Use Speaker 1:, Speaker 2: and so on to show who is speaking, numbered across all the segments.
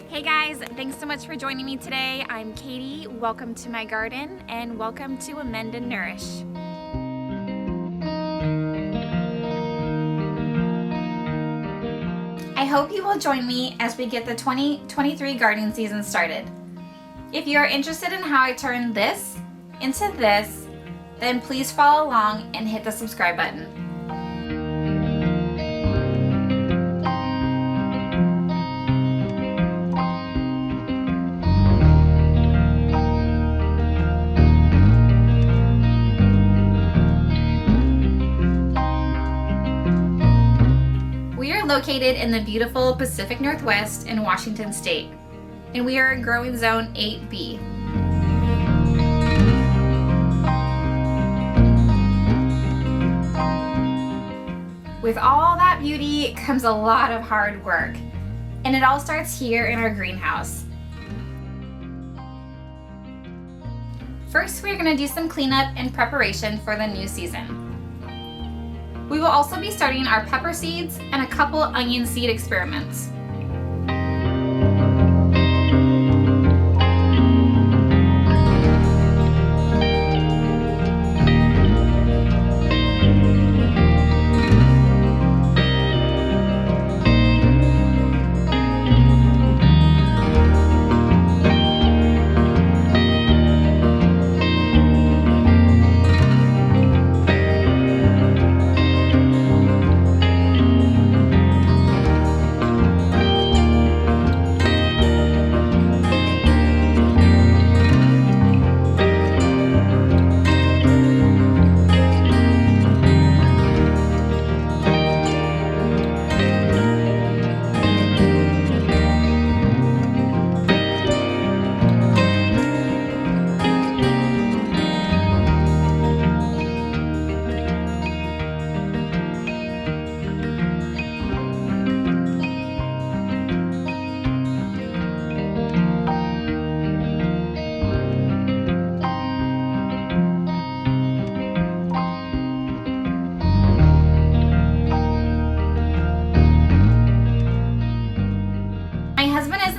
Speaker 1: Hey guys, thanks so much for joining me today. I'm Katie, welcome to my garden and welcome to Amend and Nourish. I hope you will join me as we get the 2023 gardening season started. If you are interested in how I turn this into this, then please follow along and hit the subscribe button. We are located in the beautiful Pacific Northwest in Washington State, and we are in growing zone 8B. With all that beauty comes a lot of hard work, and it all starts here in our greenhouse. First, we're going to do some cleanup and preparation for the new season. We will also be starting our pepper seeds and a couple onion seed experiments.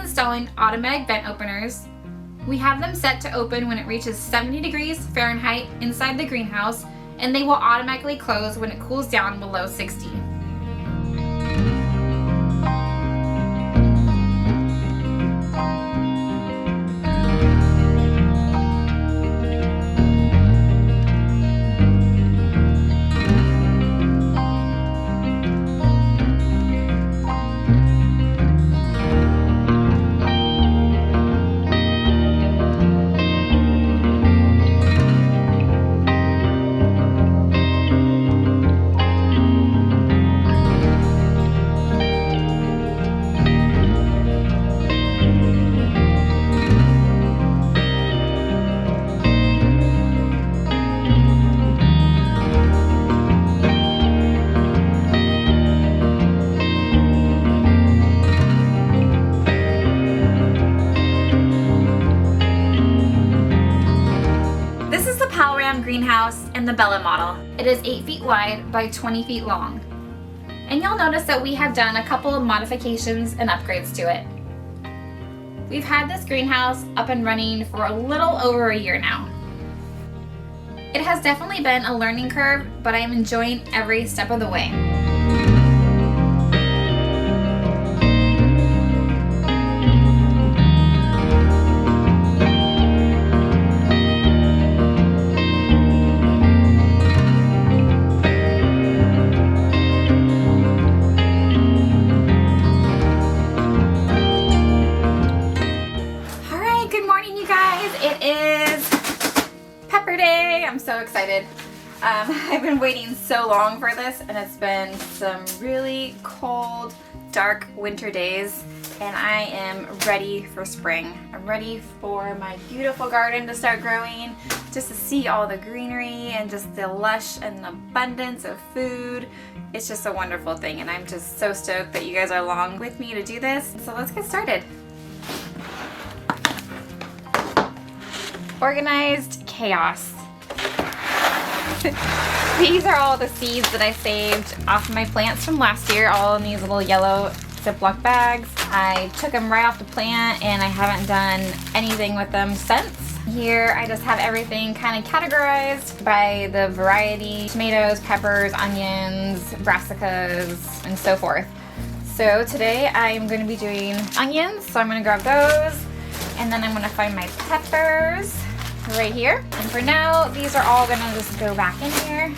Speaker 1: Installing automatic vent openers. We have them set to open when it reaches 70 degrees Fahrenheit inside the greenhouse, and they will automatically close when it cools down below 60. Greenhouse and the Bella model. It is 8 feet wide by 20 feet long. And you'll notice that we have done a couple of modifications and upgrades to it. We've had this greenhouse up and running for a little over a year now. It has definitely been a learning curve, but I am enjoying every step of the way. I'm so excited. I've been waiting so long for this, and it's been some really cold, dark winter days, and I am ready for spring. I'm ready for my beautiful garden to start growing, just to see all the greenery and just the lush and abundance of food. It's just a wonderful thing, and I'm just so stoked that you guys are along with me to do this. So let's get started. Organized chaos. These are all the seeds that I saved off my plants from last year, all in these little yellow Ziploc bags. I took them right off the plant and I haven't done anything with them since. Here I just have everything kind of categorized by the variety: tomatoes, peppers, onions, brassicas, and so forth. So today I'm going to be doing onions, so I'm going to grab those, and then I'm going to find my peppers right here. And for now, these are all going to just go back in here,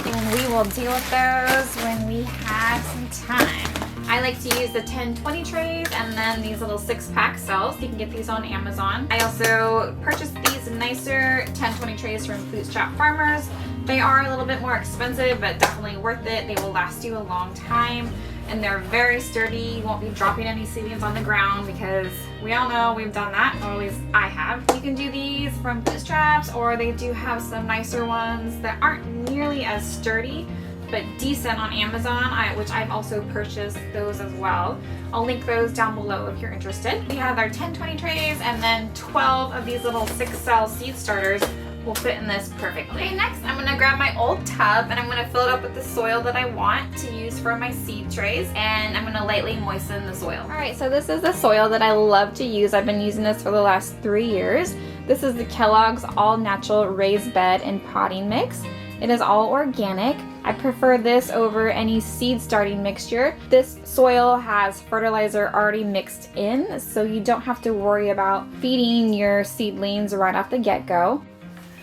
Speaker 1: and we will deal with those when we have some time. I like to use the 10-20 trays and then these little 6-pack cells. You can get these on Amazon. I also purchased these nicer 10-20 trays from Bootstrap Farmers. They are a little bit more expensive, but definitely worth it. They will last you a long time, and they're very sturdy. You won't be dropping any seedlings on the ground because we all know we've done that, or at least I have. You can do these from Bootstraps, or they do have some nicer ones that aren't nearly as sturdy, but decent on Amazon, which I've also purchased those as well. I'll link those down below if you're interested. We have our 10-20 trays, and then 12 of these little 6-cell seed starters will fit in this perfectly. Okay, next I'm gonna grab my old tub and I'm gonna fill it up with the soil that I want to use for my seed trays, and I'm gonna lightly moisten the soil. All right, so this is the soil that I love to use. I've been using this for the last 3 years. This is the Kellogg's All Natural Raised Bed and Potting Mix. It is all organic. I prefer this over any seed starting mixture. This soil has fertilizer already mixed in, so you don't have to worry about feeding your seedlings right off the get-go.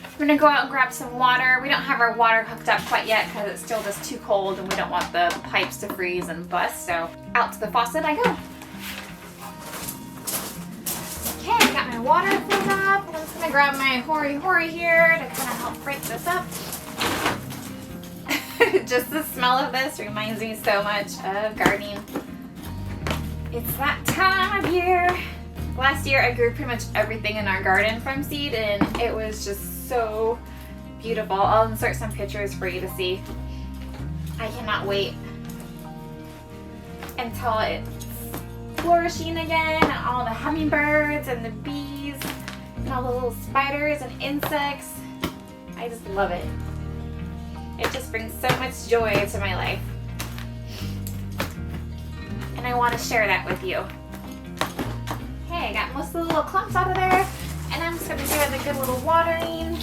Speaker 1: I'm gonna go out and grab some water. We don't have our water hooked up quite yet because it's still just too cold and we don't want the pipes to freeze and bust, so out to the faucet I go. Okay, I got my water filled up. I'm just gonna grab my Hori Hori here to kind of help break this up. Just the smell of this reminds me so much of gardening. It's that time of year. Last year I grew pretty much everything in our garden from seed, and it was just so beautiful. I'll insert some pictures for you to see. I cannot wait until it's flourishing again, and all the hummingbirds and the bees and all the little spiders and insects. I just love it. It just brings so much joy to my life. And I want to share that with you. Okay, I got most of the little clumps out of there, and I'm just going to give it a good little watering.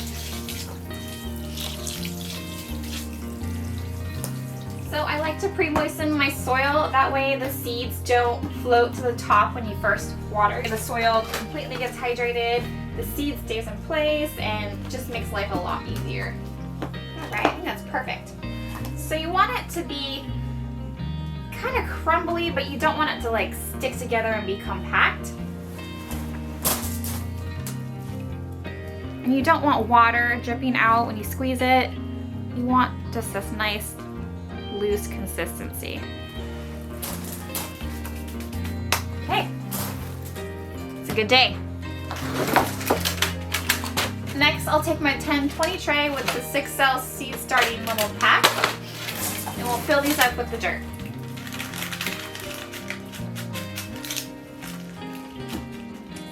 Speaker 1: So I like to pre-moisten my soil. That way the seeds don't float to the top when you first water. The soil completely gets hydrated, the seed stays in place, and just makes life a lot easier. Alright, I think that's perfect. So you want it to be kind of crumbly, but you don't want it to like stick together and be compact. And you don't want water dripping out when you squeeze it. You want just this nice loose consistency. Okay, it's a good day. Next, I'll take my 10-20 tray with the 6-cell seed starting little pack, and we'll fill these up with the dirt.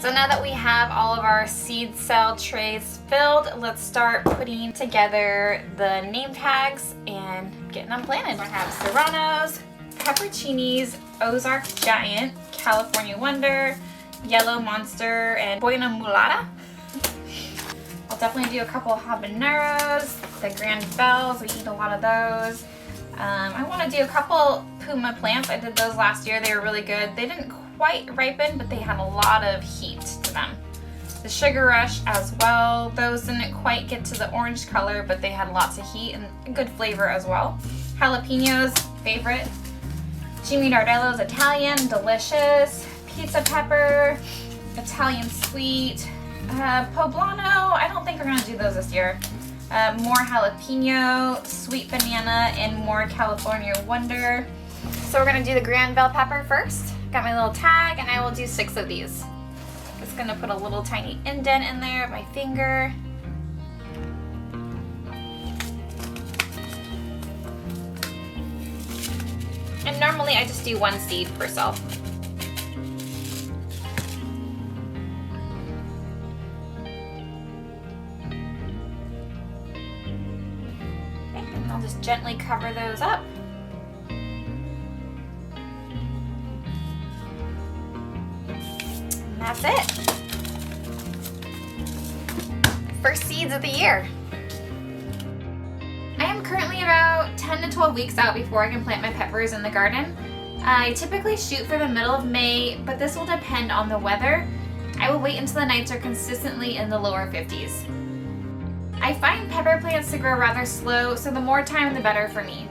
Speaker 1: So now that we have all of our seed cell trays filled, let's start putting together the name tags and getting them planted. I have Serranos, Pepperoncinis, Ozark Giant, California Wonder, Yellow Monster, and Buena Mulata. I'll definitely do a couple of habaneros, the Grand Bells, we eat a lot of those. I want to do a couple Puma plants. I did those last year. They were really good. They didn't quite ripen, but they had a lot of heat to them. The Sugar Rush as well. Those didn't quite get to the orange color, but they had lots of heat and a good flavor as well. Jalapenos, favorite. Jimmy Dardello's Italian, delicious. Pizza pepper, Italian sweet. Poblano, I don't think we're gonna do those this year. More jalapeno, sweet banana, and more California Wonder. So we're gonna do the Grand Bell pepper first. Got my little tag, and I will do 6 of these. Just gonna put a little tiny indent in there with my finger. And normally I just do 1 seed per cell. Okay, and I'll just gently cover those up. that's it. First seeds of the year. I am currently about 10 to 12 weeks out before I can plant my peppers in the garden. I typically shoot for the middle of May, but this will depend on the weather. I will wait until the nights are consistently in the lower 50s. I find pepper plants to grow rather slow, so the more time the better for me.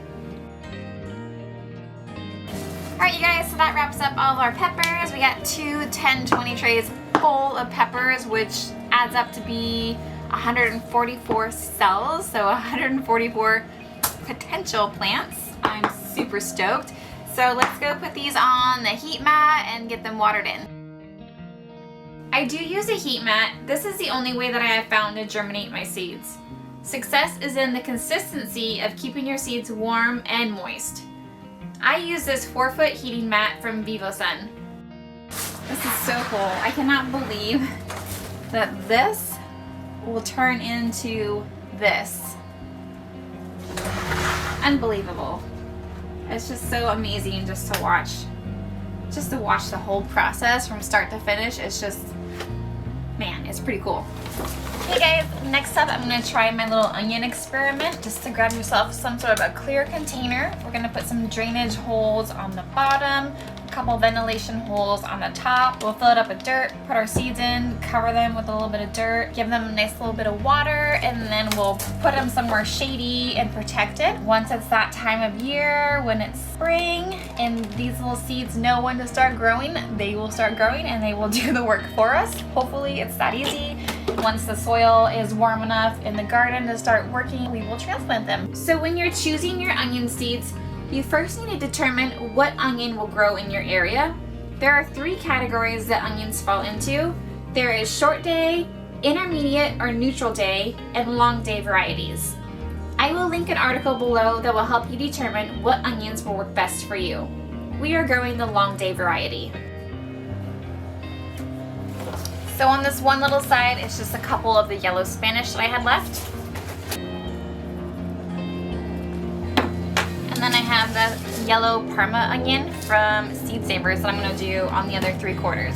Speaker 1: Alright you guys, so that wraps up all of our peppers. We got 2 10-20 trays full of peppers, which adds up to be 144 cells, so 144 potential plants. I'm super stoked. So let's go put these on the heat mat and get them watered in. I do use a heat mat. This is the only way that I have found to germinate my seeds. Success is in the consistency of keeping your seeds warm and moist. I use this 4-foot heating mat from VivoSun. This is so cool. I cannot believe that this will turn into this. Unbelievable. It's just so amazing just to watch. Just to watch the whole process from start to finish. It's just, man, it's pretty cool. Hey guys, next up I'm going to try my little onion experiment. Just to grab yourself some sort of a clear container. We're going to put some drainage holes on the bottom, a couple ventilation holes on the top. We'll fill it up with dirt, put our seeds in, cover them with a little bit of dirt, give them a nice little bit of water, and then we'll put them somewhere shady and protected. Once it's that time of year, when it's spring and these little seeds know when to start growing, they will start growing and they will do the work for us. Hopefully it's that easy. Once the soil is warm enough in the garden to start working, we will transplant them. So when you're choosing your onion seeds, you first need to determine what onion will grow in your area. There are 3 categories that onions fall into. There is short day, intermediate or neutral day, and long day varieties. I will link an article below that will help you determine what onions will work best for you. We are growing the long day variety. So on this one little side, it's just a couple of the yellow Spanish that I had left. And then I have the yellow Parma onion from Seed Savers that I'm going to do on the other 3/4.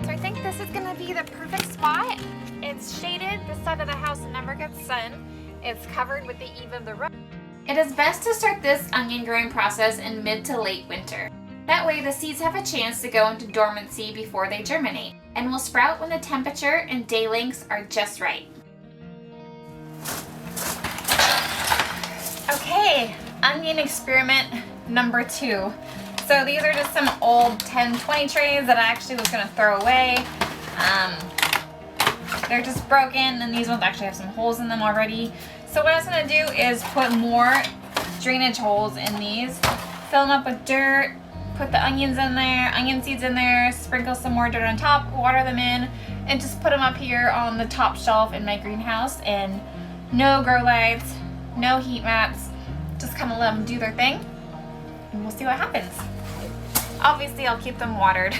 Speaker 1: So I think this is going to be the perfect spot. It's shaded, the side of the house never gets sun. It's covered with the eave of the road. It is best to start this onion growing process in mid to late winter. That way the seeds have a chance to go into dormancy before they germinate, and will sprout when the temperature and day lengths are just right. Okay, onion experiment number 2. So these are just some old 10-20 trays that I actually was going to throw away. They're just broken, and these ones actually have some holes in them already. So what I was going to do is put more drainage holes in these, fill them up with dirt, put the onions in there, onion seeds in there, sprinkle some more dirt on top, water them in, and just put them up here on the top shelf in my greenhouse. And no grow lights, no heat mats, just kind of let them do their thing, and we'll see what happens. Obviously I'll keep them watered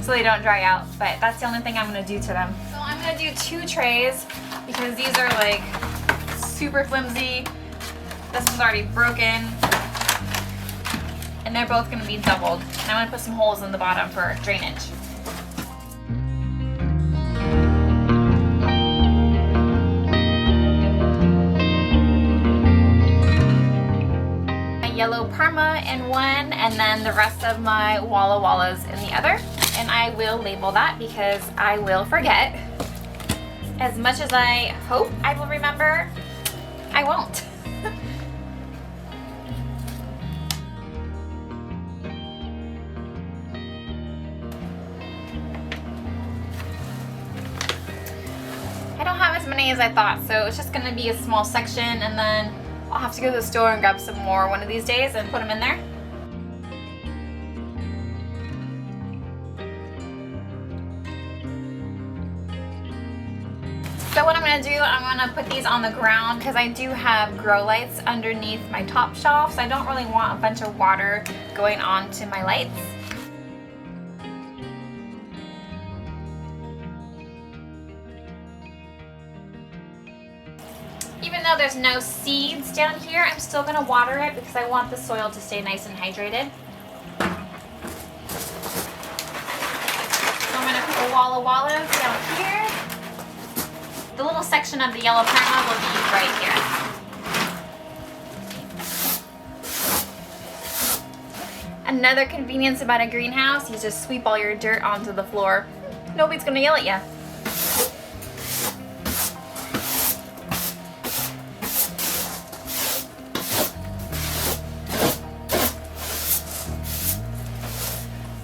Speaker 1: so they don't dry out, but that's the only thing I'm going to do to them. So I'm going to do 2 trays because these are like super flimsy. This one's already broken. And they're both going to be doubled. And I'm going to put some holes in the bottom for drainage. My yellow Parma in one, and then the rest of my Walla Wallas in the other. And I will label that because I will forget. As much as I hope I will remember, I won't. I don't have as many as I thought, so it's just going to be a small section, and then I'll have to go to the store and grab some more one of these days and put them in there. So what I'm going to do, I'm going to put these on the ground because I do have grow lights underneath my top shelf, so I don't really want a bunch of water going onto my lights. Even though there's no seeds down here, I'm still gonna water it because I want the soil to stay nice and hydrated. So I'm gonna put a wall of olives down here. The little section of the yellow perma will be right here. Another convenience about a greenhouse, you just sweep all your dirt onto the floor. Nobody's gonna yell at you.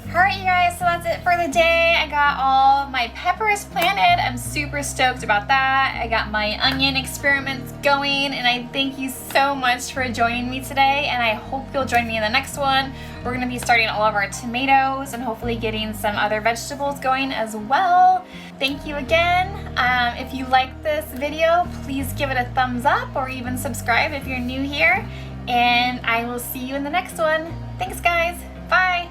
Speaker 1: Alright you guys, so that's it for the day. I got all my peppers planted. I'm super stoked about that. I got my onion experiments going, and I thank you so much for joining me today, and I hope you'll join me in the next one. We're going to be starting all of our tomatoes and hopefully getting some other vegetables going as well. Thank you again. If you like this video, please give it a thumbs up or even subscribe if you're new here, and I will see you in the next one. Thanks guys. Bye.